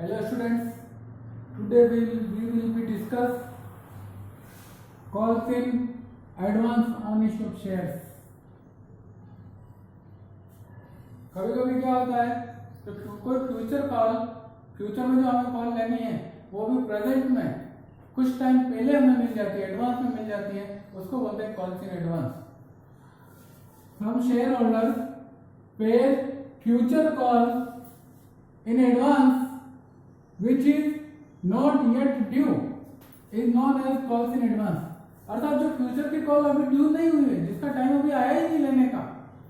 Hello students, today we will be discuss calls in advance on issue of shares. कभी कभी क्या होता है तो कोई फ्यूचर में जो हमें कॉल लेनी है वो भी प्रेजेंट में कुछ टाइम पहले हमें मिल जाती है, एडवांस में मिल जाती है, उसको बोलते हैं calls in advance. Some shareholders pay future calls in advance which is not yet due is known as calls in advance. अर्थात जो फ्यूचर की कॉल अभी ड्यू नहीं हुई है, जिसका टाइम अभी आया ही नहीं लेने का,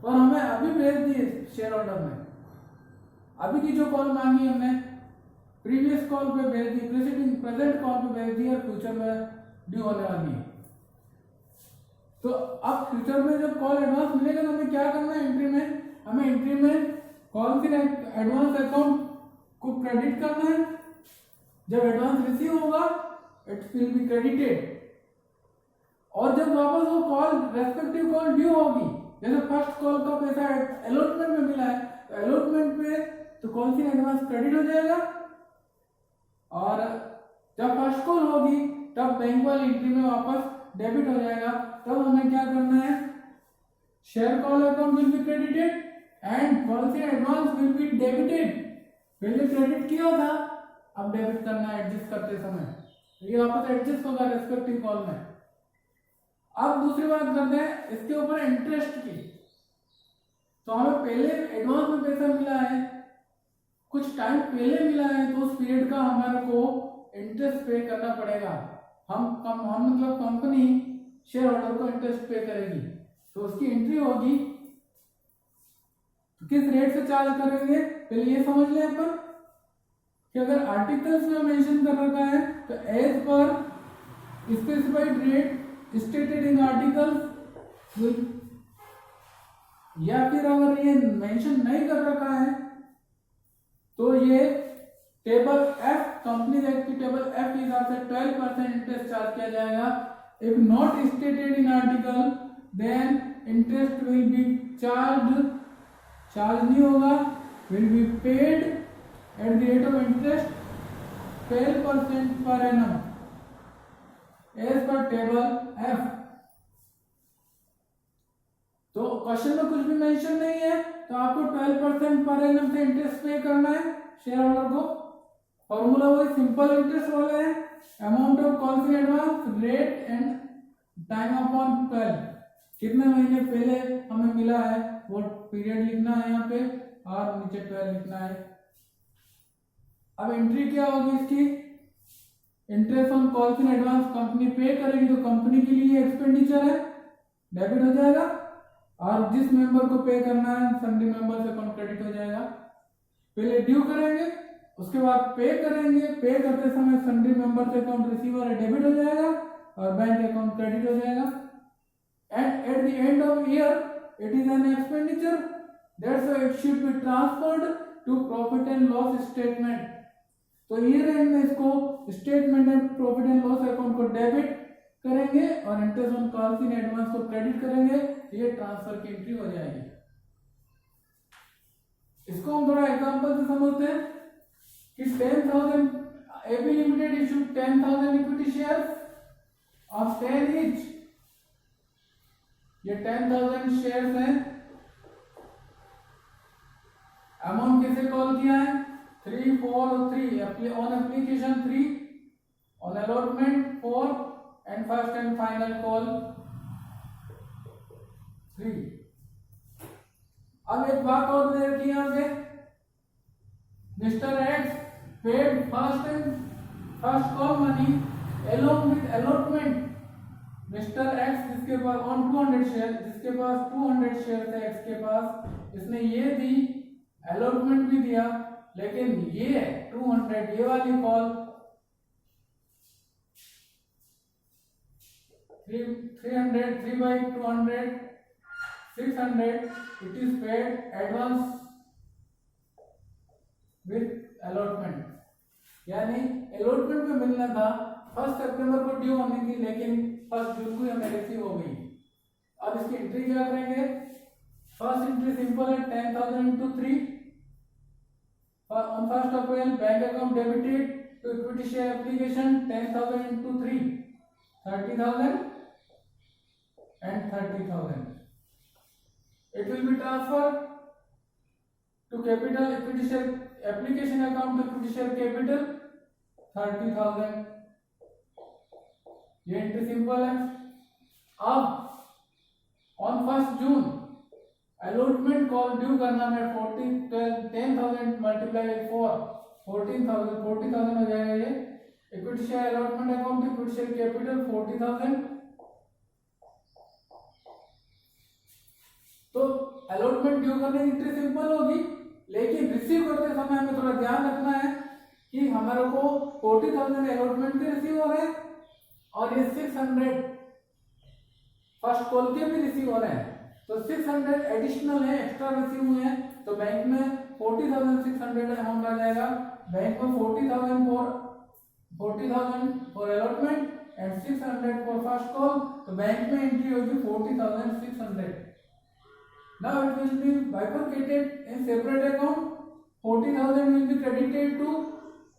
और हमें अभी भेज दी शेयर होल्डर ने, अभी की जो कॉल मांगी हमने प्रीवियस कॉल पे भेज दी, प्रेजेंट कॉल पे भेज दी और फ्यूचर में ड्यू होने वाली है. तो अब फ्यूचर में जब कॉल एडवांस मिलेगा तो हमें क्या करना है, एंट्री में कॉल इन एडवांस अकाउंट को क्रेडिट करना है. जब एडवांस रिसीव होगा इट विल बी क्रेडिटेड, और जब वापस वो कॉल रेस्पेक्टिव कॉल ड्यू होगी, जैसे फर्स्ट कॉल का पैसा अलॉटमेंट में मिला है तो अलॉटमेंट पे तो कॉल इन एडवांस क्रेडिट हो जाएगा, और जब फर्स्ट कॉल होगी तब बैंक वाली एंट्री में वापस डेबिट हो जाएगा. तब हमें क्या करना है, share call account will be credited and call in advance will be debited. पहले क्रेडिट किया था, अब डेबिट करना है एडजस्ट करते समय, ये वापस एडजस्ट होगा रेस्पेक्टिव कॉल में. अब दूसरी बात करते हैं इसके ऊपर इंटरेस्ट की. तो हमें पहले एडवांस में पैसा मिला है, कुछ टाइम पहले मिला है, तो उस पीरियड का हमारे को इंटरेस्ट पे करना पड़ेगा. हम मतलब कंपनी शेयर होल्डर को इंटरेस्ट पे करेगी, तो उसकी एंट्री होगी. तो किस रेट से चार्ज करेंगे पहले ये समझ लें अपन कि अगर आर्टिकल्स में मेंशन कर रखा है तो as per specified rate stated in articles will, या फिर अगर ये मेंशन नहीं कर रखा है तो ये टेबल एफ, कंपनी एक्ट की टेबल एफ के हिसाब से 12% इंटरेस्ट चार्ज किया जाएगा. If not stated in article then interest will be charge नहीं होगा, will be paid at the rate of interest 12% per annum as per table F. तो question में कुछ भी मेंशन नहीं है तो आपको 12% पर एनम से इंटरेस्ट पे करना है शेयर होल्डर को. फॉर्मूला वो सिंपल इंटरेस्ट वाला है, amount of calls in advance rate and time upon 12. कितने महीने पहले हमें मिला है वो पीरियड लिखना है यहाँ पे, और नीचे 12 लिखना है. अब एंट्री क्या होगी इसकी, interest on calls in advance company पे करेगी तो कंपनी के लिए एक्सपेंडिचर है, डेबिट हो जाएगा, और जिस मेंबर को पे करना है सन्डी मेंबर से अकाउंट क्रेडिट हो जाएगा. पहले ड्यू करेंगे, उसके बाद पे करेंगे, पे करते समय सन्डी मेंबर से अकाउंट रिसीवर है डेबिट हो जाएगा और बैंक अकाउंट क्रेडिट हो जाएगा. And at the end of year it is an expenditure, that's why it should be transferred to profit and loss statement. तो ईयर एंड में इसको statement and profit and loss account को debit करेंगे और interest on calls in advance को credit करेंगे, ये transfer की एंट्री हो जाएगी. इसको हम थोड़ा एग्जांपल से समझते हैं कि 10,000 AB limited issued 10,000 equity shares of 10 each. ये 10,000 शेयर्स हैं. अमाउंट किसे कॉल किया है, 3, 4 और 3 on application 3, on allotment 4 and first and final call 3. अब एक बात और दे रखी है यहाँ पे, mister x paid first call money along with allotment. Mister x जिसके पास ऑन 200 शेयर, जिसके पास 200 शेयर थे एक्स के पास, इसने ये दी, अलॉटमेंट भी दिया, लेकिन ये 200 ये वाली call 300 3/200 600 it is paid advance with allotment. यानी अलॉटमेंट में मिलना था 1 सितंबर को ड्यू होने की, लेकिन 1 जून को हमें रिसीव हो गई. अब इसकी एंट्री क्या करेंगे, फर्स्ट एंट्री सिंपल है 10,000 into 3, On 1st April, bank account debited to equity share application 10,000 into 3, 30,000 and 30,000. It will be transferred to capital equity share application account to equity share capital 30,000. ये entry simple है. अब on 1st June allotment call due करना है 10,000 multiply 4 40,000 हो जाएगा. ये equity share allotment account equity share capital 40,000. तो allotment due करने की एंट्री सिंपल होगी, लेकिन रिसीव करते समय हमें थोड़ा ध्यान रखना है कि हमारे को 40,000 अलॉटमेंट के रिसीव हो रहे हैं और ये 600 फर्स्ट कॉल के भी रिसीव हो रहे हैं. तो 600 एडिशनल है, एक्स्ट्रा रिसीव हुए हैं. तो बैंक में 40,600 अमाउंट आ जाएगा. बैंक में 40,000 for allotment and 600 for first call. तो बैंक में एंट्री होगी 40,600. Now it will be bifurcated in separate account. 40,000 will be credited to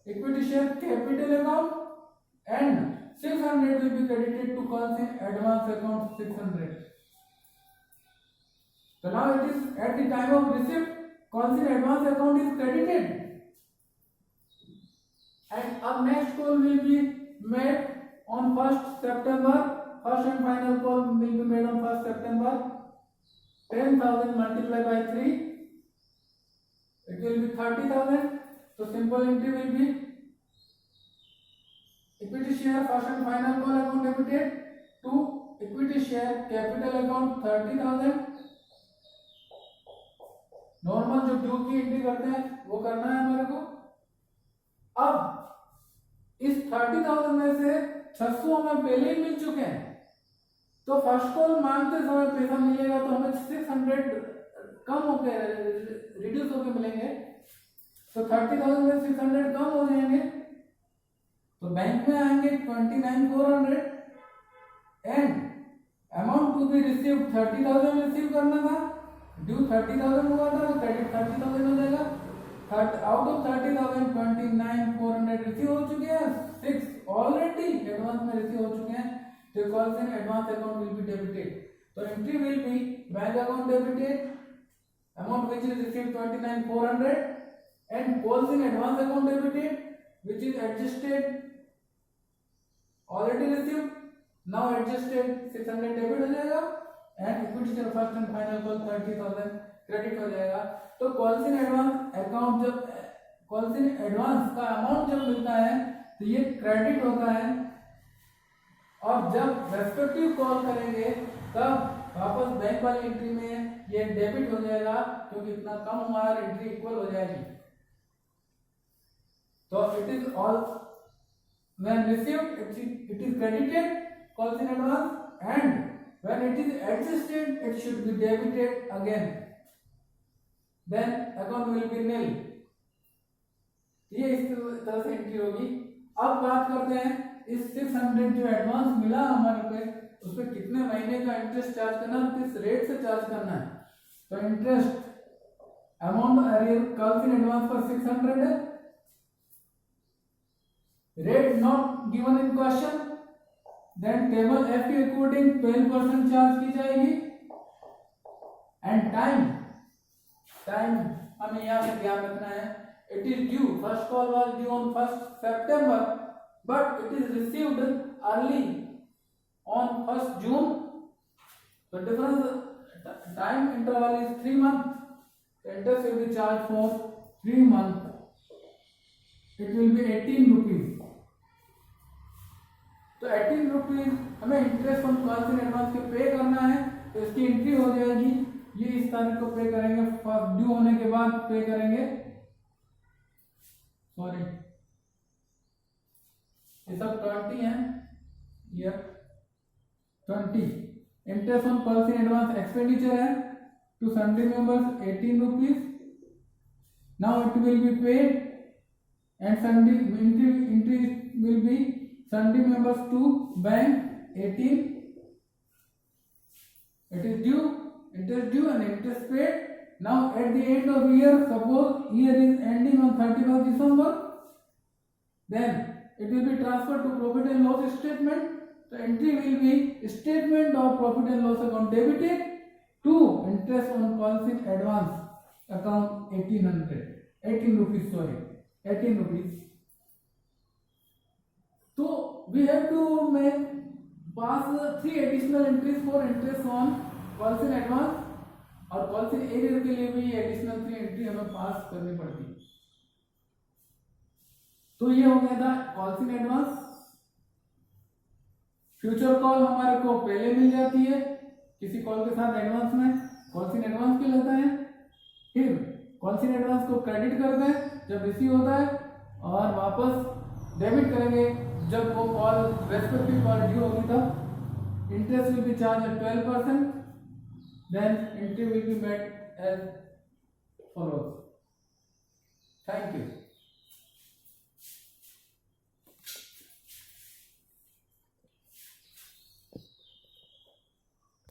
equity share capital account and 600 will be credited to calls in advance account 600. So now it is at the time of receipt, calls in advance account is credited. And our next call will be made on 1st September. First and final call will be made on 1st September. 10,000 multiplied by 3, it will be 30,000. So simple entry will be equity share first and final call account debited to equity share capital account 30,000. Normal जो due की entry करते हैं वो करना है हमारे को. अब इस 30,000 में से 600 हमें पहले ही मिल चुके हैं. तो फर्स्ट कॉल मांगते समय पैसा मिलेगा तो हमें 600 कम होकर रिड्यूस होकर मिलेंगे. तो 30,000 में 600 कम हो जाएंगे. तो बैंक में आएंगे 29,400 and amount to be receive 30,000 receive करना था. ड्यू 30,000 हुआ था तो क्रेडिट 30,000 हो जाएगा. आउट ऑफ 30,000 29,400 रिसीव हो चुके हैं. 6 ऑलरेडी एडवांस में रिसीव हो चुके हैं. The calls in advance account will be debited. So entry will be bank account debited, amount which is received 29,400 and calls in advance account debited which is adjusted already received, now adjusted 600 debit हो जाएगा and equity share first and final call 30,000 credit हो जाएगा. तो calls in advance account जब calls in advance का amount जब मिलता है तो ये credit होता है और जब रेस्पेक्टिव कॉल करेंगे तब वापस बैंक वाली एंट्री में ये डेबिट हो जाएगा क्योंकि इतना कम हुआ और एंट्री इक्वल हो जाएगी. तो it is all when received it is credited calls in advance and when it is adjusted it should be debited again, then account will be nil. ये इस तरह से एंट्री होगी. अब बात करते हैं इस 600 जो एडवांस मिला हमारे को उस पर कितने महीने का इंटरेस्ट चार्ज करना है, किस रेट से चार्ज करना है. तो interest amount arrear calls in advance पर 600 है. Rate not given in question, then table F के अकॉर्डिंग 12% चार्ज की जाएगी. एंड टाइम हमें यहाँ पे ध्यान रखना है. It is due, first call was due on 1st September but it is received early on 1st June. The difference time interval is 3 months. The interest will be charged for 3 months. It will be 18 rupees. तो 18 rupees हमें interest on calls in advance के पे करना है. तो इसकी entry हो जाएगी. ये इस तारीख को पे करेंगे, ड्यू होने के बाद पे करेंगे. सॉरी ये सब 20 है. ये 20 interest on calls in advance expenditure है to sundry members 18 rupees. Now it will be paid and sundry entry will be sundry members to bank 18. It is due, interest due and interest paid. Now at the end of year, suppose year is ending on 31st December, then it will be transferred to profit and loss statement. The entry will be statement of profit and loss account debited to interest on calls in advance account 18 rupees, sorry, 18 rupees. So we have to make pass 3 additional entries for interest on calls in advance, और calls in arrear के लिए भी additional 3 entry हमें पास करनी पड़ती है। तो ये हो गया था calls in advance. Future call हमारे को पहले मिल जाती है किसी कॉल के साथ एडवांस में, कॉल्स इन एडवांस के लेता है। फिर कॉल्स इन एडवांस को क्रेडिट करते हैं जब रिसीव होता है, और वापस डेबिट करेंगे जब वो कॉल रेस्पेक्टिव कॉल ड्यू होगी तब। Interest will be charge at 12%, then entry will be made as follows.